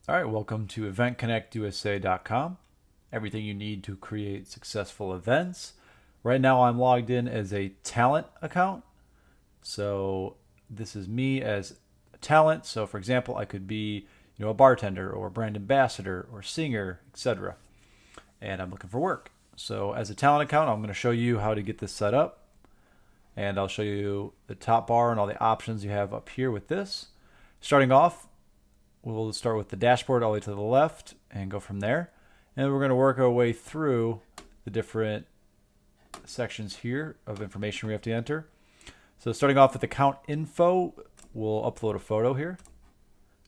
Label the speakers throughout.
Speaker 1: All right, welcome to eventconnectusa.com. Everything you need to create successful events. Right now I'm logged in as a talent account. So this is me as a talent. So for example, I could be, a bartender or a brand ambassador or singer, etc. And I'm looking for work. So as a talent account, I'm going to show you how to get this set up. And I'll show you the top bar and all the options you have up here with this. Starting off, we'll start with the dashboard all the way to the left and go from there. And we're going to work our way through the different sections here of information we have to enter. So starting off with account info, we'll upload a photo here.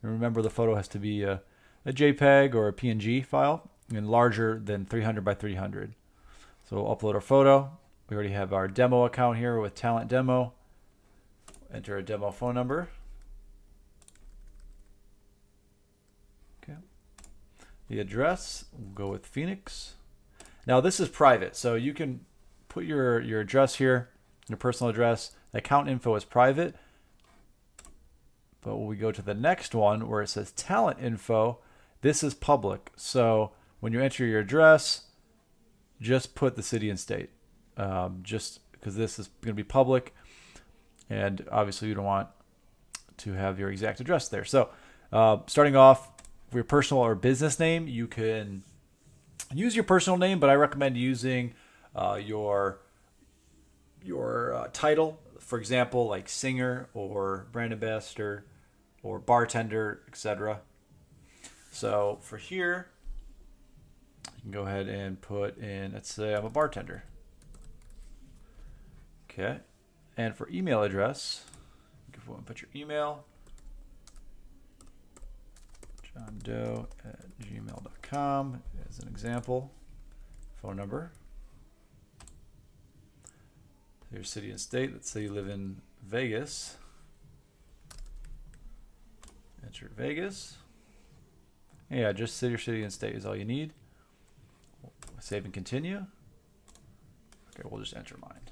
Speaker 1: And remember, the photo has to be a JPEG or a PNG file and larger than 300 by 300. So we'll upload our photo. We already have our demo account here with talent demo. Enter a demo phone number. The address, we'll go with Phoenix. Now this is private, so you can put your address here, your personal address. The account info is private. But when we go to the next one where it says talent info, this is public. So when you enter your address, just put the city and state, just because this is going to be public. And obviously you don't want to have your exact address there. So starting off, for your personal or business name, you can use your personal name, but I recommend using your title. For example, like singer or brand ambassador or bartender, etc. So for here, you can go ahead and put in, let's say I'm a bartender. Okay. And for email address, you can put your email. johndoe@gmail.com as an example. Phone number. Your city and state. Let's say you live in Vegas. Enter Vegas. Yeah, just say your city and state is all you need. Save and continue. Okay, we'll just enter mine.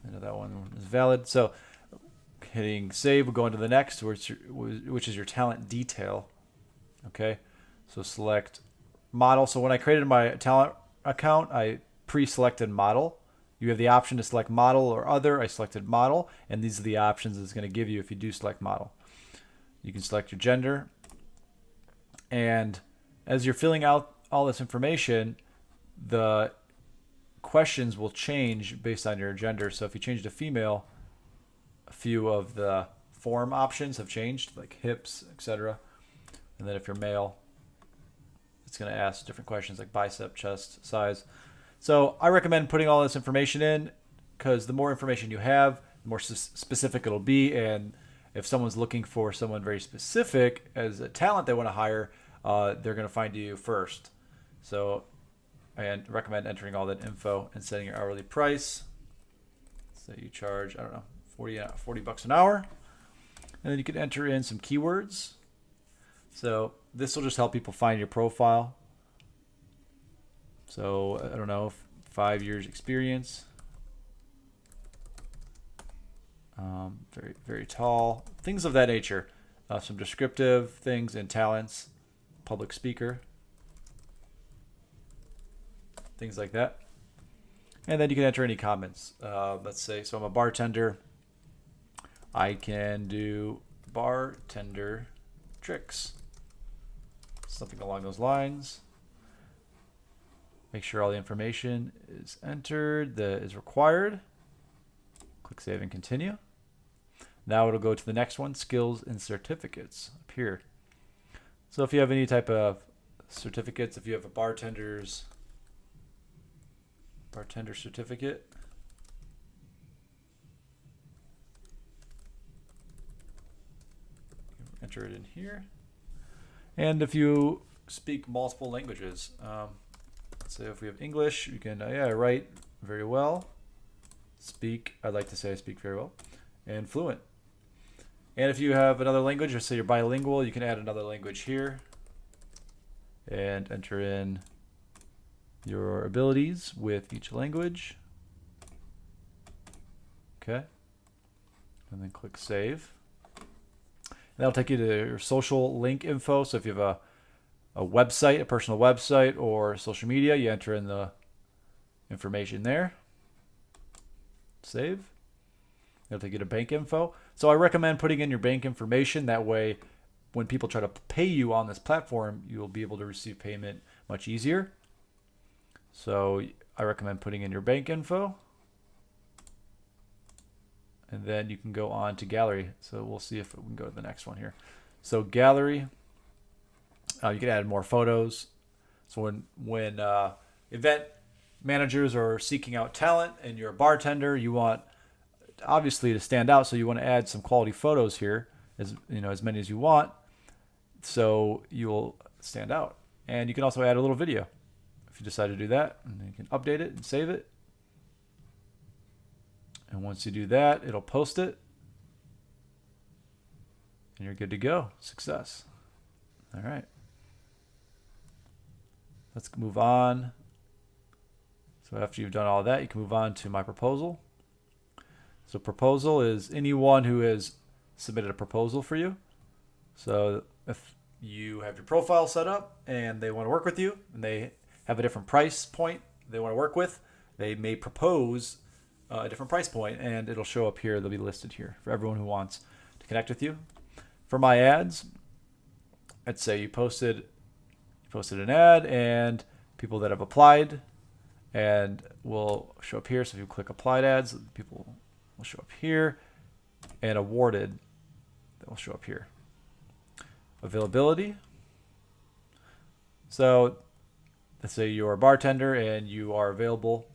Speaker 1: I know that one is valid. So hitting save, we'll go into the next, which is your talent detail. Okay, so select model. So when I created my talent account, I pre-selected model. You have the option to select model or other. I selected model, and these are the options it's going to give you if you do select model. You can select your gender, and as you're filling out all this information, the questions will change based on your gender. So if you change to female, a few of the form options have changed, like hips, etc. And then if you're male, it's going to ask different questions like bicep, chest size. So I recommend putting all this information in, because the more information you have, the more specific it'll be. And if someone's looking for someone very specific as a talent they want to hire, they're going to find you first. So I recommend entering all that info and setting your hourly price. So you charge, I don't know, 40 bucks an hour. And then you can enter in some keywords. So this will just help people find your profile. So I don't know, 5 years experience, very, very tall, things of that nature. Some descriptive things and talents, public speaker, things like that. And then you can enter any comments. Let's say, so I'm a bartender. I can do bartender tricks, something along those lines. Make sure all the information is entered that is required. Click save and continue. Now it'll go to the next one, skills and certificates up here. So if you have any type of certificates, if you have a bartender certificate, enter it in here. And if you speak multiple languages, so if we have English, you can, write very well. Speak, I'd like to say I speak very well. And fluent. And if you have another language, or say you're bilingual, you can add another language here. And enter in your abilities with each language. Okay. And then click save. That'll take you to your social link info. So if you have a website, a personal website, or social media, you enter in the information there. Save. It'll take you to bank info. So I recommend putting in your bank information. That way, when people try to pay you on this platform, you'll be able to receive payment much easier. So I recommend putting in your bank info. And then you can go on to gallery. So we'll see if we can go to the next one here. So gallery, you can add more photos. So when event managers are seeking out talent and you're a bartender, you want obviously to stand out. So you want to add some quality photos here, as many as you want. So you'll stand out. And you can also add a little video if you decide to do that. And then you can update it and save it. And once you do that, it'll post it. And you're good to go. Success. All right. Let's move on. So after you've done all that, you can move on to my proposal. So proposal is anyone who has submitted a proposal for you. So if you have your profile set up and they want to work with you and they have a different price point they want to work with, they may propose a different price point, and it'll show up here. They'll be listed here for everyone who wants to connect with you. For my ads, let's say you posted an ad and people that have applied and will show up here. So if you click applied ads, people will show up here, and awarded, that will show up here. Availability. So let's say you're a bartender and you are available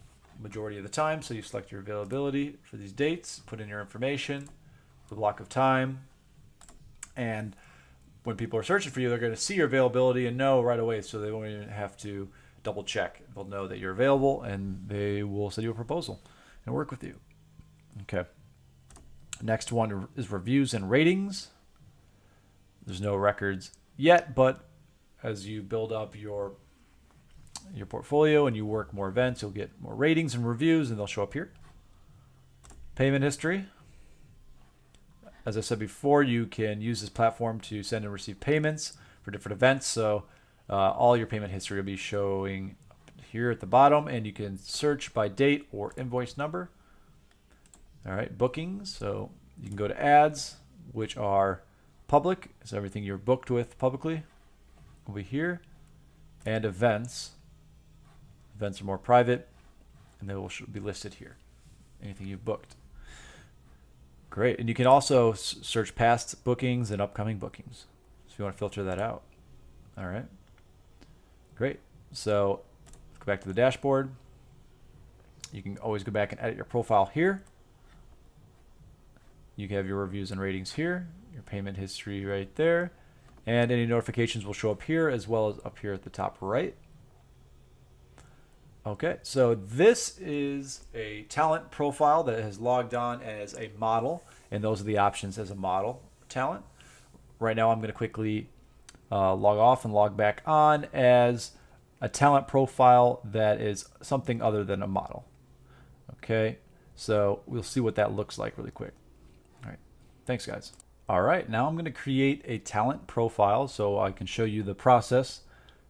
Speaker 1: majority of the time. So you select your availability for these dates, put in your information, the block of time, and when people are searching for you, they're going to see your availability and know right away, so they won't even have to double check. They'll know that you're available, and they will send you a proposal and work with you. Okay. Next one is reviews and ratings. There's no records yet, but as you build up your portfolio and you work more events, you'll get more ratings and reviews, and they'll show up here. Payment history. As I said before, you can use this platform to send and receive payments for different events. So all your payment history will be showing here at the bottom, and you can search by date or invoice number. All right, bookings. So you can go to ads, which are public. So everything you're booked with publicly will be here. And events. Events are more private, and they will be listed here. Anything you've booked. Great. And you can also search past bookings and upcoming bookings. So if you want to filter that out. All right. Great. So let's go back to the dashboard. You can always go back and edit your profile here. You can have your reviews and ratings here, your payment history right there, and any notifications will show up here as well as up here at the top right. Okay, so this is a talent profile that has logged on as a model, and those are the options as a model talent. Right now I'm going to quickly log off and log back on as a talent profile that is something other than a model. Okay, so we'll see what that looks like really quick. All right, thanks guys. All right, now I'm going to create a talent profile so I can show you the process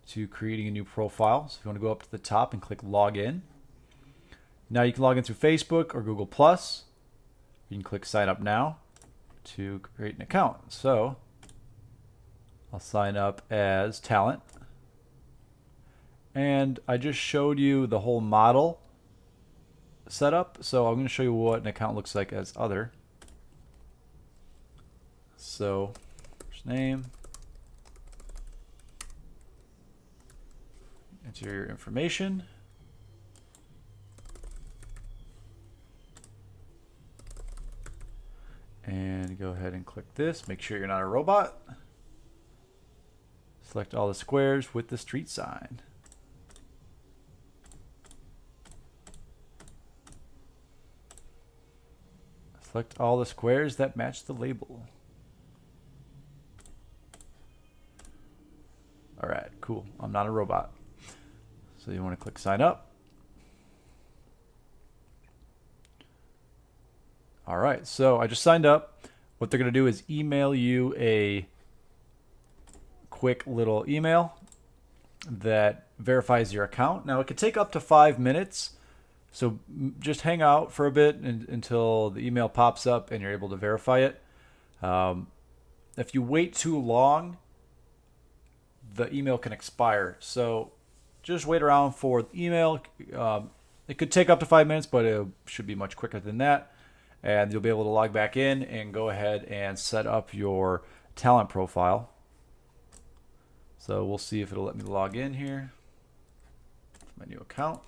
Speaker 1: to creating a new profile. So if you want to go up to the top and click login. Now you can log in through Facebook or Google+. You can click sign up now to create an account. So I'll sign up as talent. And I just showed you the whole model setup. So I'm going to show you what an account looks like as other. So first name, enter your information, and go ahead and click this. Make sure you're not a robot. Select all the squares with the street sign. Select all the squares that match the label. All right, cool. I'm not a robot. So you want to click sign up. All right, so I just signed up. what they're going to do is email you a quick little email that verifies your account. Now, it could take up to 5 minutes, so just hang out for a bit until the email pops up and you're able to verify it. If you wait too long, the email can expire. So just wait around for the email. It could take up to 5 minutes, but it should be much quicker than that. And you'll be able to log back in and go ahead and set up your talent profile. So we'll see if it'll let me log in here. My new account.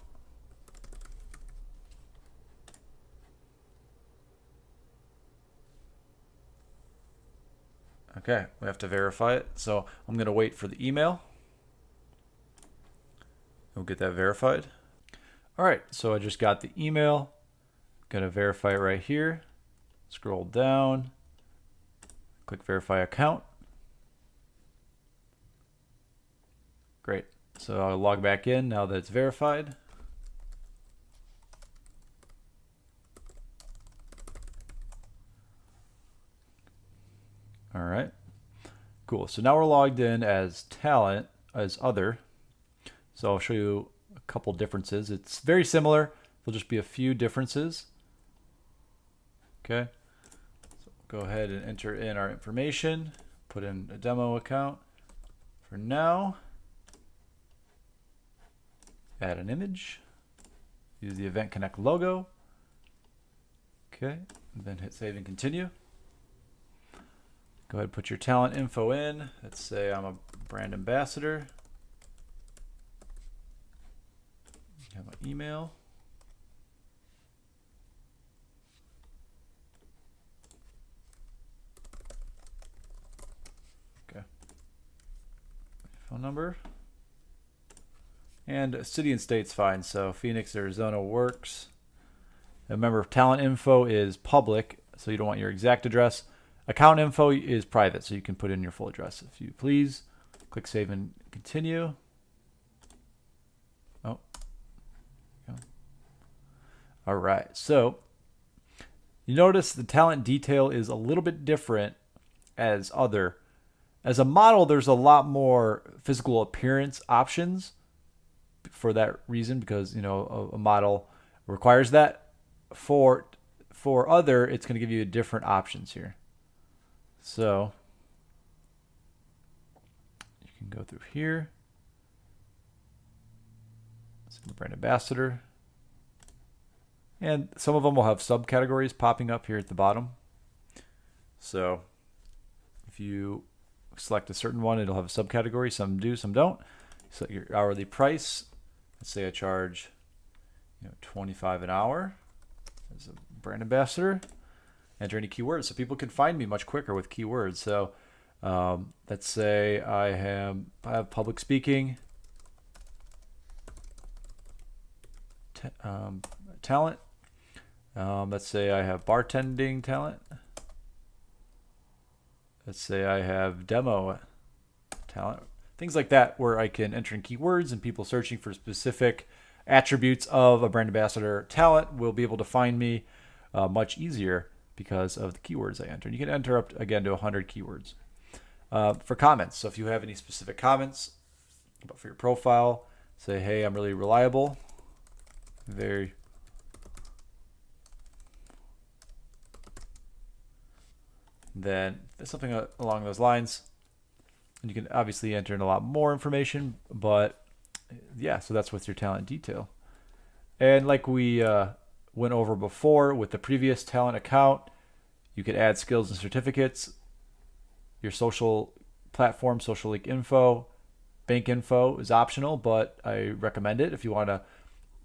Speaker 1: Okay, we have to verify it. So I'm going to wait for the email. We'll get that verified. All right, so I just got the email. Going to verify it right here. Scroll down. Click verify account. Great. So I'll log back in now that it's verified. All right. Cool. So now we're logged in as talent, as other. So I'll show you a couple differences. It's very similar. There'll just be a few differences. Okay. So go ahead and enter in our information. Put in a demo account for now. Add an image. Use the Event Connect logo. Okay. And then hit save and continue. Go ahead and put your talent info in. Let's say I'm a brand ambassador. Have my email. Okay. Phone number. And city and state's fine. So Phoenix, Arizona works. And remember, talent info is public, so you don't want your exact address. Account info is private, so you can put in your full address if you please. Click save and continue. Oh. All right, so you notice the talent detail is a little bit different as other. As a model, there's a lot more physical appearance options for that reason, because you know a model requires that. For other, it's going to give you different options here. So you can go through here. It's the brand ambassador. And some of them will have subcategories popping up here at the bottom. So if you select a certain one, it'll have a subcategory. Some do, some don't. Select your hourly price. Let's say I charge $25 an hour as a brand ambassador. Enter any keywords so people can find me much quicker with keywords. So let's say I have public speaking, talent. Let's say I have bartending talent. Let's say I have demo talent. Things like that, where I can enter in keywords, and people searching for specific attributes of a brand ambassador talent will be able to find me much easier because of the keywords I enter. And you can enter up again to 100 keywords. For comments, so if you have any specific comments for your profile, say, hey, I'm really reliable. Then something along those lines. And you can obviously enter in a lot more information, but yeah, so that's with your talent detail. And like we went over before with the previous talent account, you could add skills and certificates, your social platform, social link info, bank info is optional, but I recommend it if you want to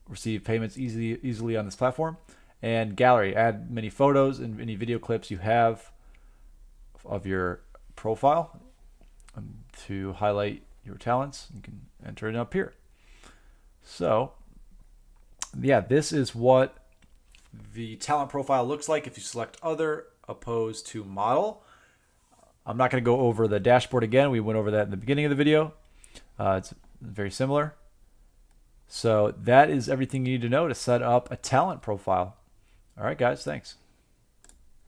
Speaker 1: receive payments easily on this platform. And gallery, add many photos and any video clips you have of your profile to highlight your talents. You can enter it up here. So yeah, this is what the talent profile looks like if you select other opposed to model. I'm not going to go over the dashboard again. We went over that in the beginning of the video. It's very similar. So that is everything you need to know to set up a talent profile. All right, guys, thanks.